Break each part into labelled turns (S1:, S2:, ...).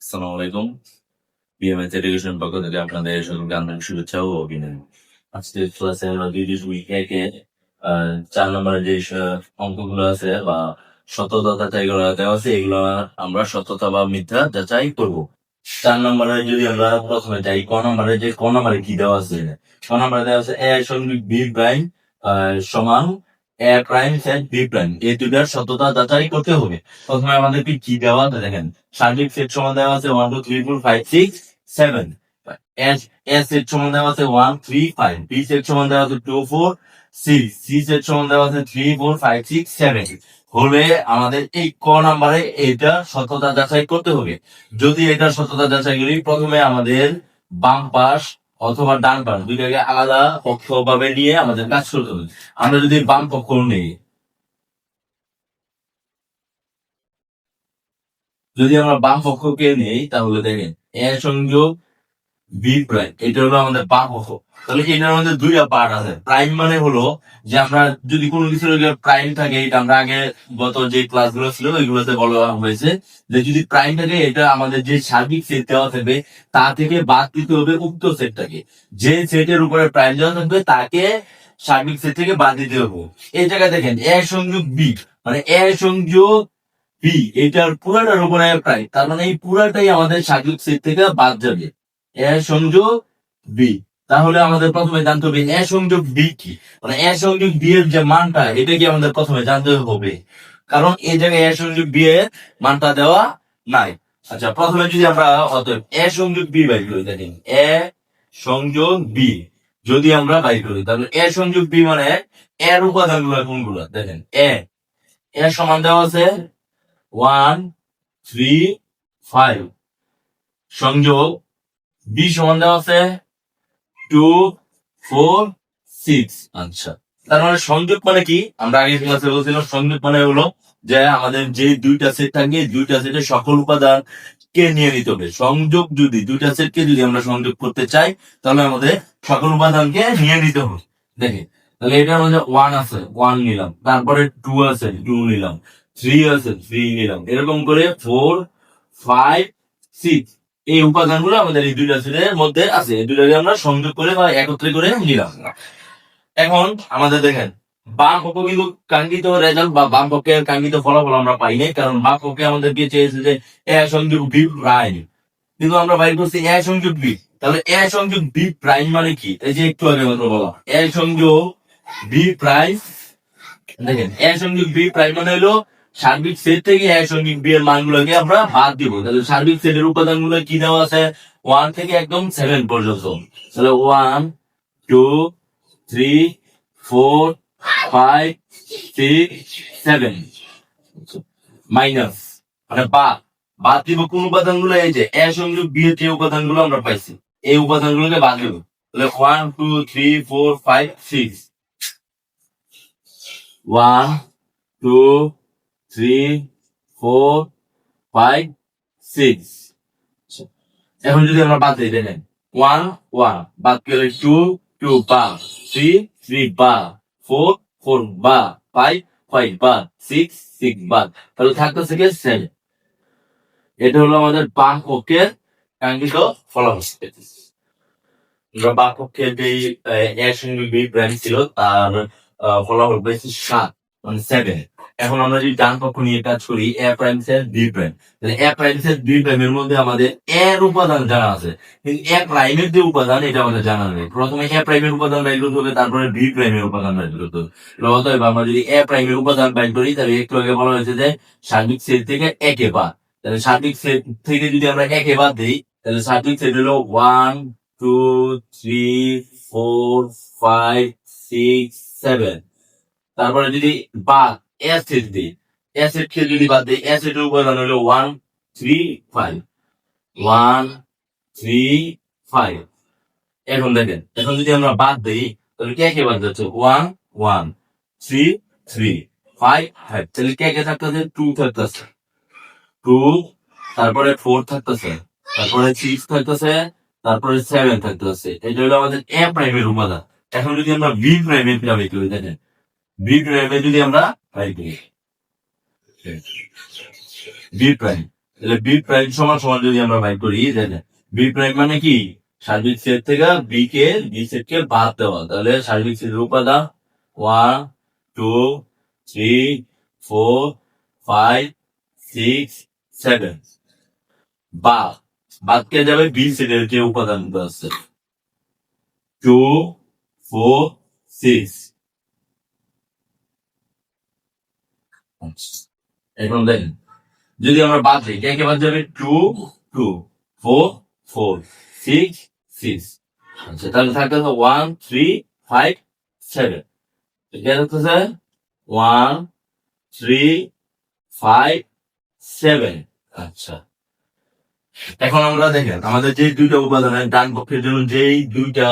S1: আসসালামু আলাইকুম। BMS education পক্ষ থেকে আপনাদের সকলকে আন্তরিক শুভেচ্ছা ও অভিনন্দন। আজকের ক্লাসে আমরা উইক একে 4 নম্বরের যে অঙ্কগুলো আছে বা সত্যতা যাচাইগুলো দেওয়া আছে, এগুলো আমরা সত্যতা বা মিথ্যা যাচাই করব। 4 নম্বরে যদি আমরা প্রথমে যাই, ক নম্বরে কি দেওয়া আছে? ক নম্বরে দেওয়া আছে এ সঙ্গিক বি প্রাইম সমান এ প্রাইম সেট বি প্রাইম, এই দুটার সত্যতা যাচাই করতে হবে। প্রথমে আমাদেরকে কি দেওয়া আছে দেখেন, সার্বিক সেট সমান দেওয়া আছে 1 2 3 4 5 6 7, এ সেট সমান দেওয়া আছে 1 3 5, বি সেট সমান দেওয়া আছে 2 4 6, সি সেট সমান দেওয়া আছে 3 4 5 6 7 হলে আমাদের এই ক নাম্বারে এটা সত্যতা যাচাই করতে হবে। যদি এটা সত্যতা যাচাই করি, প্রথমে আমাদের বাম পাশ অথবা ডান পাশ দুইটাকে আলাদা পক্ষ ভাবে নিয়ে আমাদের কাজ করতে হবে। আমরা যদি বাম পক্ষ নেই, যদি আমরা বাম পক্ষকে নেই তাহলে দেখেন এ সংযোগ বি প্রাইম, এটা হলো আমাদের বাম পক্ষ। তাহলে এটার মধ্যে দুইটা পার্ট আছে। প্রাইম মানে হলো যে আমরা যদি কোনো কিছু প্রাইম থাকে, এটা আমরা আগে গত যে ক্লাসগুলো ছিল ওইগুলোতে বলা হয়েছে যে যদি প্রাইম থাকে, এটা আমাদের যে সার্বিক সেট দেওয়া থাকবে তা থেকে বাদ দিতে হবে উক্ত সেটটাকে। যে সেটের উপরে প্রাইম দেওয়া থাকবে তাকে সার্বিক সেট থেকে বাদ দিতে হবে। এই জায়গায় দেখেন এ সংযোগ বি, মানে এ সংযোগ বি, এটার পুরাটার উপরে প্রাইম, তার মানে এই পুরাটাই আমাদের সার্বিক সেট থেকে বাদ যাবে। এ সংযোগ বি, তাহলে আমাদের প্রথমে জানতে হবে এ সংযোগ বি কি, মানে এ সংযোগ বি এর যে মানটা এটা কি আমাদের প্রথমে জানতে হবে, কারণ এই জায়গায় এ সংযোগ বি এর মানটা দেওয়া নাই। আচ্ছা, প্রথমে যদি আমরা অতএব এ সংযোগ বি বাইর করি, দেখেন এ সংযোগ বি যদি আমরা বাইর করি, তাহলে এ সংযোগ বি মানে এর উপাদান গুলা কোনগুলা, দেখেন এ এ সমান দেওয়া আছে 1 3 5, সংযোগ বি সমান দেওয়া আছে 2 4 6। আচ্ছা, তার মানে সংযোগ মানে কি? আমরা আগে ক্লাসে বলছিলাম সংযোগ মানে হলো যে আমাদের যে দুইটা সেট থাকে, দুইটা সেটের সকল উপাদান কে নিয়ে নিতে হবে। সংযোগ যদি দুইটা সেটকে যদি আমরা সংযোগ করতে চাই, তাহলে আমাদের সকল উপাদানকে নিয়ে নিতে হবে। দেখে, তাহলে এটার মধ্যে 1 আছে 1 নিলাম, তারপরে 2 আছে 2 নিলাম, 3 আছে 3 নিলাম, এরকম করে 4 5 6 এই উপাদানগুলো আমাদের এই দুইটা সেটের মধ্যে আছে। এই দুইটাকে আমরা সংযোগ করে বা একত্রে করে নিলাম। এখন আমাদের দেখেন বাম পক্ষ কিন্তু কাঙ্ক্ষিত রেজাল্ট বা বাম পক্ষের কাঙ্ক্ষিত ফলাফল আমরা পাই নাই, কারণ বাম পক্ষে আমাদেরকে চেয়েছে যে এ সংযোগ বি প্রাইম, কিন্তু আমরা বাইর করছি এ সংযোগ বি। তাহলে এ সংযোগ বি প্রাইম মানে কি? এই যে একটু আগে মাত্র বলা এ সংযোগ বি প্রাইম, দেখেন এ সংযোগ বি প্রাইম মানে হলো সার্বিক সেট থেকে এ সংযোগ বি এর মানগুলোকে আমরা বাদ দিব। তাহলে সার্বিক সেটের উপাদানগুলো কি দেওয়া আছে? 1 থেকে একদম 7 পর্যন্ত। তাহলে 1 2 3 4 5 6 7 মাইনাস, মানে বাদ দিব কোন উপাদানগুলো? এই যে এ সংযোগ বি এর যে উপাদানগুলো আমরা পাইছি এই উপাদানগুলোকে বাদ দিব। তাহলে 1 2 3 4 5 6, 1 2 3 4 5 6। এখন যদি আমরা বাদ দিই, দেখেন 1 1 বাদ গেলে 2 2 বা 3 3 বা 4 4 বা 5 5 বা 6 6 বা, তাহলে থাকতেছে কি 7। এটা হলো আমাদের বাম পক্ষের কাঙ্ক্ষিত ফলাফল। আমরা বাম পক্ষের যে এ সংযোগ বি প্রাইম ছিল তার ফলাফল পেয়েছি 7, মানে 7। এখন আমরা যদি ডান পক্ষ নিয়ে কাজ করি এ প্রাইম সেট বি প্রাইম, তাহলে এ প্রাইম সেট বি প্রাইম এর মধ্যে আমাদের এর উপাদান জানা আছে, কিন্তু এ প্রাইমের যে উপাদান এটা আমাদের জানা নেই। প্রথমে এ প্রাইমের উপাদান বাইর করতে হবে, তারপরে বি প্রাইমের উপাদান বাইর করতে হবে। অতএব আমরা যদি এ প্রাইমের উপাদান বাইর করি, তাহলে একটু আগে বলা হয়েছে যে সার্বিক সেট থেকে একে বাদ, তাহলে সার্বিক সেট থেকে যদি আমরা একে বাদ দিই, তাহলে সার্বিক সেট হলো 1 2 3 4 5 6 7। তারপরে যদি বাদ এস সেট দিই, এস সেট কে যদি বাদ দিই, এস সেটের উপাদান হলো 1 3 5 1 3 5। এখন দেখেন, এখন যদি আমরা বাদ দিই তাহলে কে কে বাদ যাচ্ছে? 1 1 3 3 5 5, তাহলে কে কে থাকতেছে? 2 থাকতেছে 2, তারপরে 4 থাকতেছে, তারপরে 6 থাকতেছে, তারপরে 7 থাকতেছে। এটা হলো আমাদের এ প্রাইমের উপাদান। এখন যদি আমরা বি প্রাইমের বের করি, দেখেন বি প্রাইমে যদি আমরা বের করি বি প্রাইম, তাহলে বি প্রাইম সমান সমান যদি আমরা বাই করি, দেখেন বি প্রাইম মানে কি সার্বিক সেট থেকে বি সেট কে বাদ দেওয়া। তাহলে সার্বিক সেটের উপাদান 1 2 3 4 5 6 7 বাদ কে যাবে বি সেটের যে উপাদানগুলো আছে 2 4 6। এখন দেখেন যদি আমরা বাদ দিই কে বাদ যাবে 2 2 4 4 6 6। আচ্ছা তাহলে থাকতে 1 3 5 7। এটা হচ্ছে 1 3 5 7। আচ্ছা এখন আমরা দেখেন আমাদের যে দুইটা উপাদানের ডান পক্ষের জন্য যেই দুইটা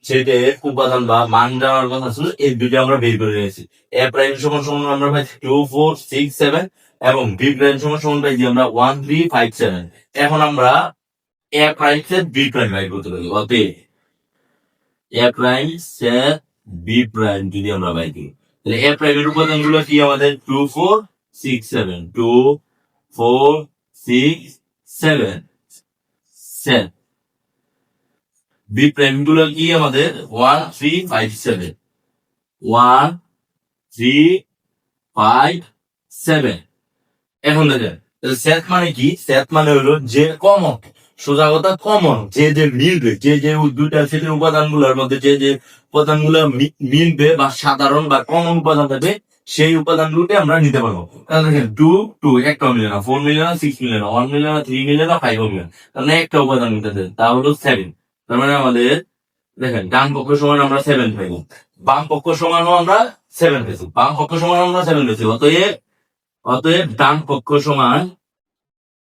S1: সেটের উপাদান বা মান জানার কথা ছিল এই দুইটা আমরা বের করে নিয়েছি। এ প্রাইম সমান সমান আমরা পাইছি 2 4 6 7 এবং বি প্রাইম সমান সমান পাইছি আমরা 1 3 5 7। এখন আমরা A prime set B prime by করতে পারি। অতএব A prime set B prime যদি আমরা বাই করি তাহলে এ প্রাইমের উপাদান গুলো কি আমাদের 2 4 6 7 2 4 6 7 7। বি প্রাইম গুলো কি আমাদের 1 3 5 7 1 3 5 7। এখন দেখেন সেট মানে কি, সেট মানে হলো যে কমন, সোজা কথা কমন, যে মিলবে, যে দুইটা সেটের উপাদান গুলোর মধ্যে যে উপাদান গুলো মিলবে বা সাধারণ বা কমন উপাদান থাকবে সেই উপাদান গুলোকে আমরা নিতে পারবো। তাহলে দেখেন 2 2 একটা মিলে না, 4 মিলে না, 6 মিলে না, 1 মিলে না, 3 মিলে না, 5 মিলে না, তাহলে একটা উপাদান নিতে হবে, তা হলো 7। তার মানে আমাদের দেখেন ডান পক্ষ সমান আমরা 7 পাইব, বাম পক্ষ সমানও আমরা 7 পেয়েছি, বাম পক্ষ সমান আমরা 7 পেয়েছি। অতএব ডান পক্ষ সমান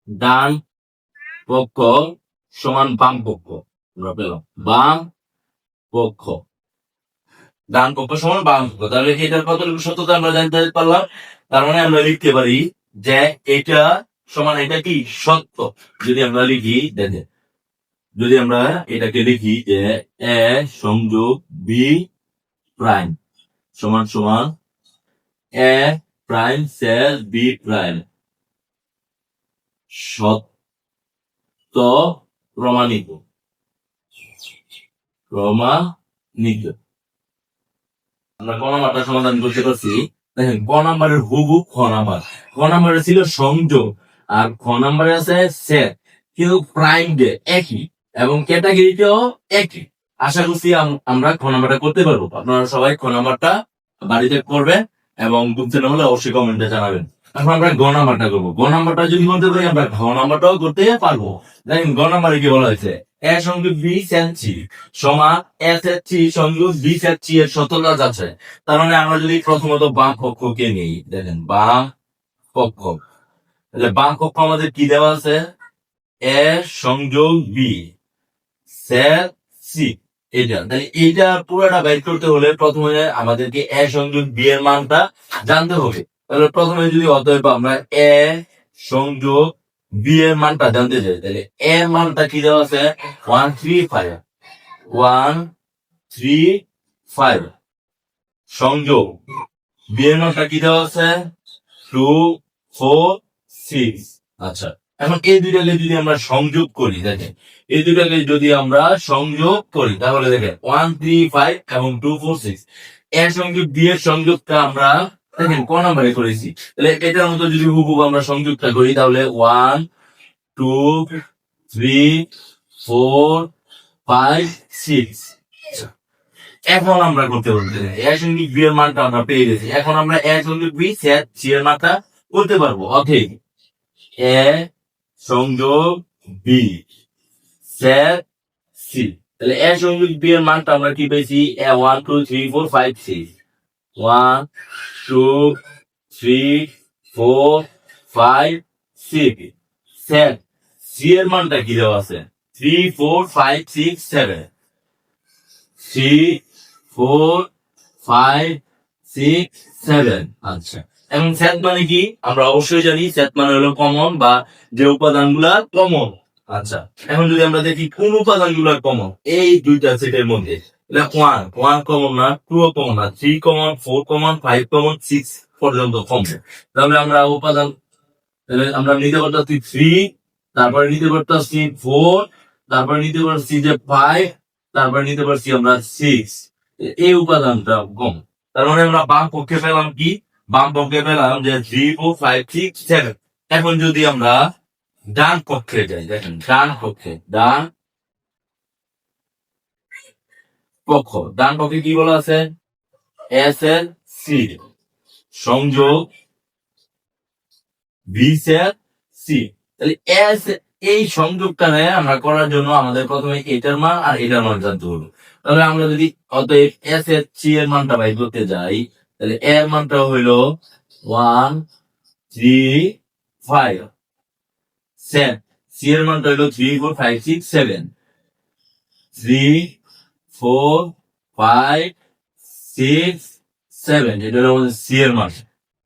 S1: বাম পক্ষ আমরা পেলাম, বাম পক্ষ ডান পক্ষ সমান বাম পক্ষ। তাহলে এটার কতটুকু সত্যতা আমরা জানতে পারলাম। তার মানে আমরা লিখতে পারি যে এটা সমান এটা কি সত্য। যদি আমরা লিখি দেখেন, যদি আমরা এটাকে লিখি যে এ সংযোগ বি প্রাইম সমান সমান এ প্রাইম সেট বি প্রাইম সত্য প্রমাণিত। আমরা ক নাম্বারটা সমাধান করতে পারছি। দেখেন ক নাম্বারের হুবহু খ নাম্বারে ছিল সংযোগ আর খ নাম্বারে আছে সেট, কিন্তু প্রাইম ডে একই এবং ক্যাটাগরিটাও একই। আশা করছি আমরা খ নাম্বারটা করতে পারবো। আপনারা সবাই খ নাম্বারটা বাড়িতে করবেন এবং বুঝতে না হলে অবশ্যই কমেন্টে জানাবেন। এখন আমরা গ নাম্বারটা করবো। গ নাম্বারটা যদি করতে পারি আমরা ঘ নাম্বারটাও করতে পারবো। দেখেন গ নাম্বারে কি বলা হয়েছে, এ সংযোগ বি সেট সি সমান এ সেট সি সংযোগ বি সেট সি এর সত্যতা যাচ্ছে। তার মানে আমরা যদি প্রথমত বাম পক্ষকে নিই, দেখেন বাম পক্ষ, তাহলে বাম পক্ষ আমাদের কি দেওয়া আছে, এ সংযোগ বি সেট সি, এটা তাহলে এইটা পুরোটা বের করতে হলে প্রথমে আমাদেরকে এ সংযোগ বি এর মানটা জানতে হবে। তাহলে প্রথমে যদি অতএব আমরা এ সংযোগ বি এর মানটা জানতে চাই, তাহলে এ মানটা কি দেওয়া আছে 1 3 5 1 3 5 সংযোগ বি এর মানটা কি দেওয়া আছে 2 4 6। আচ্ছা এখন এই দুইটাকে যদি আমরা সংযোগ করি, দেখেন এই দুইটাকে যদি আমরা সংযোগ করি তাহলে দেখেন 1 3 5 এবং 2 4 6 এর সংযোগ বি এর সংযোগটা আমরা দেখেন ক নাম্বারে করেছি। তাহলে এটার মতো যদি হুবহু আমরা সংযোগটা করি তাহলে 1 2 3 4 5 6। এখন আমরা করতে পারবো এ সংযোগ বি এর মানটা আমরা পেয়ে গেছি। এখন আমরা এ সংযোগ বি সেট সি এর মানটা করতে পারবো। অতএব এ সংযোগ বি সেট সি, তাহলে এ সংযোগ বি এর মানটা আমরা কি পেয়েছি, এ 1 2 3 4 5 6 1 2 3 4 5 6 সেট সি এর মানটা কি দেওয়া আছে 3 4 5 6 7 3 4 5 6 7। আচ্ছা এখন সেট মানে কি আমরা অবশ্যই জানি, সেট মানে হলো কমন বা যে উপাদান গুলা কমন। আচ্ছা এখন যদি আমরা দেখি কোন উপাদান গুলা কমন এই দুইটা সেটের মধ্যে, 1 কমন না, 2 কমন না, 3 কমন, 4 কমন, 5 কমন, 6 পর্যন্ত কমন। তাহলে আমরা উপাদান তাহলে আমরা নিতে পারতাছি 3, তারপরে নিতে পারতাছি 4, তারপরে নিতে পারছি যে 5, তারপরে নিতে পারছি আমরা 6। এই উপাদানটা কম। তার মানে আমরা বাম পক্ষে পেলাম কি? বাম পক্ষে পেলাম যে 3, 4, 5, 6, 7। এখন যদি আমরা ডান পক্ষে যাই, দেখেন ডান পক্ষে, ডান পক্ষে কি বলা আছে? এস এর সি সংযোগ বি এর সি। তাহলে এস, এই সংযোগটা আমরা করার জন্য আমাদের প্রথমে এটার মান আর এটার মান জানতে হবে। তাহলে আমরা যদি অতএব এস এর সি এর মানটা বাই করতে যাই, তাহলে এর মানটা হইল 1, 3, 5, সি এর মানটা হইল 3, 4, 5, 6, 7, 3, 4, 5, 6, 7, এটা হলো আমাদের সি এর মান।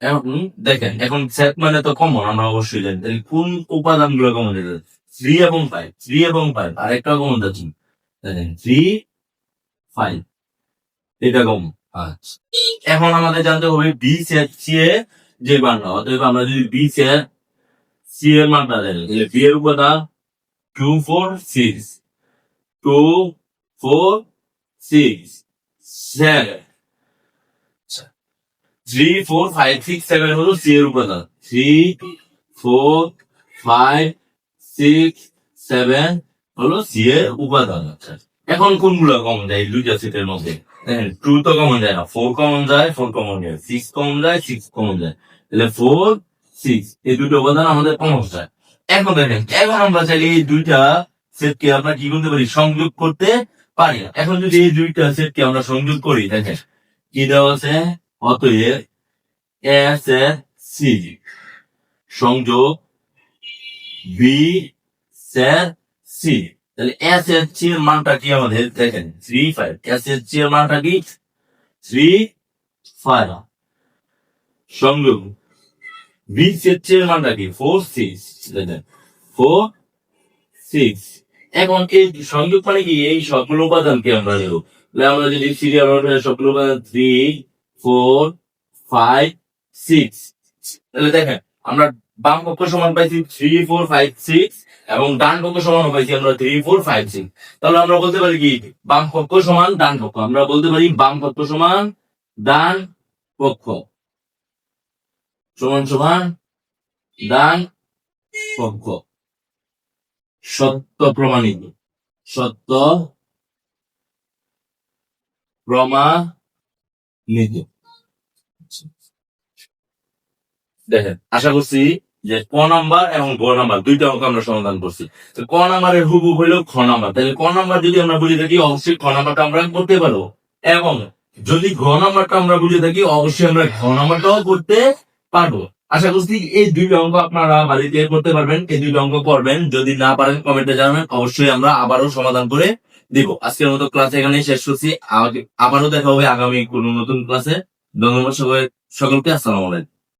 S1: এখন দেখেন, এখন সেট মানে তো কমন, আমরা অবশ্যই জানি। তাহলে কোন উপাদান গুলো কমন যাবে? 3 এবং 5, 3 এবং 5, আরেকটা কমন যাচ্ছে, দেখেন 3, 5, এটা কমন। আচ্ছা, এখন আমাদের জানতে হবে বি সেট সি এর যে মানটা। অতএব আমরা যদি বি সেট সি এর মানটা জানি, তাহলে বি এর উপাদান 2, 4, 6, 2, 4, 6, 7, 3, 4, 5, 6, 7 হলো সি এর উপাদান। 3, 4, 5, 6, 7 হলো সি এর উপাদান। আচ্ছা, এখন কোনগুলো কমন যায় দুইটা সেটের মধ্যে? দেখেন 2 তো কমন যায় না, 4 কমন যায়, 4 কমন যায়, 6 কমন যায়, 6 কমন যায়। তাহলে 4, 6 এই দুটো উপাদান আমাদের কমন যায়। এখন দেখেন, এখন আমরা চাইলে এই দুইটা সেটকে আমরা কি করতে পারি? সংযোগ করতে পারি। এখন যদি এই দুইটা সেটকে আমরা সংযোগ করি, দেখেন কি দেওয়া আছে? অতএব এস এর সি সংযোগ বি এর সি। তাহলে এস এর সি এর মানটা কি আমাদের? দেখেন 3, 5, এস এর সি এর মানটা কি? 3, 5 সংযোগ বি এর সি এর মানটা কি? 4, 6, দেখেন 4, 6। এখন এই সংযোগ মানে কি? এই সবগুলো উপাদানকে আমরা নেব। তাহলে আমরা যদি সিরিয়াল অর্ডারে সবগুলো উপাদান 3, 4, 5, 6, তাহলে দেখেন আমরা বাম পক্ষ সমান পাইছি 3, 4, 5, 6 এবং ডান পক্ষ সমান পাইছি আমরা 3, 4, 5, 6। তাহলে আমরা বলতে পারি কি? বাম পক্ষ সমান ডান পক্ষ। আমরা বলতে পারি বাম পক্ষ সমান ডান পক্ষ সমান সমান ডান পক্ষ। সত্য প্রমাণিত, সত্য প্রমাণিত। দেখেন, আশা করছি যে ক নাম্বার এবং গ নাম্বার দুইটা অঙ্ক আমরা সমাধান করছি। তো ক নাম্বারের হুবহু হইল খ নাম্বার। তাহলে ক নাম্বার যদি আমরা বুঝে থাকি, অবশ্যই খ নাম্বারটা আমরা করতে পারবো। এবং যদি ঘ নাম্বারটা আমরা বুঝে থাকি, অবশ্যই আমরা ঘ নাম্বারটাও করতে পারবো। আশা করছি এই দুইটা অঙ্ক আপনারা বাড়িতে করতে পারবেন। এই দুইটা অঙ্ক করবেন, যদি না পারেন কমেন্টে জানাবেন, অবশ্যই আমরা আবারও সমাধান করে দিব। আজকের মতো ক্লাস এখানেই শেষ করছি। আবারও দেখা হবে আগামী কোনো নতুন ক্লাসে। ধন্যবাদ সকলকে। আসসালামু আলাইকুম।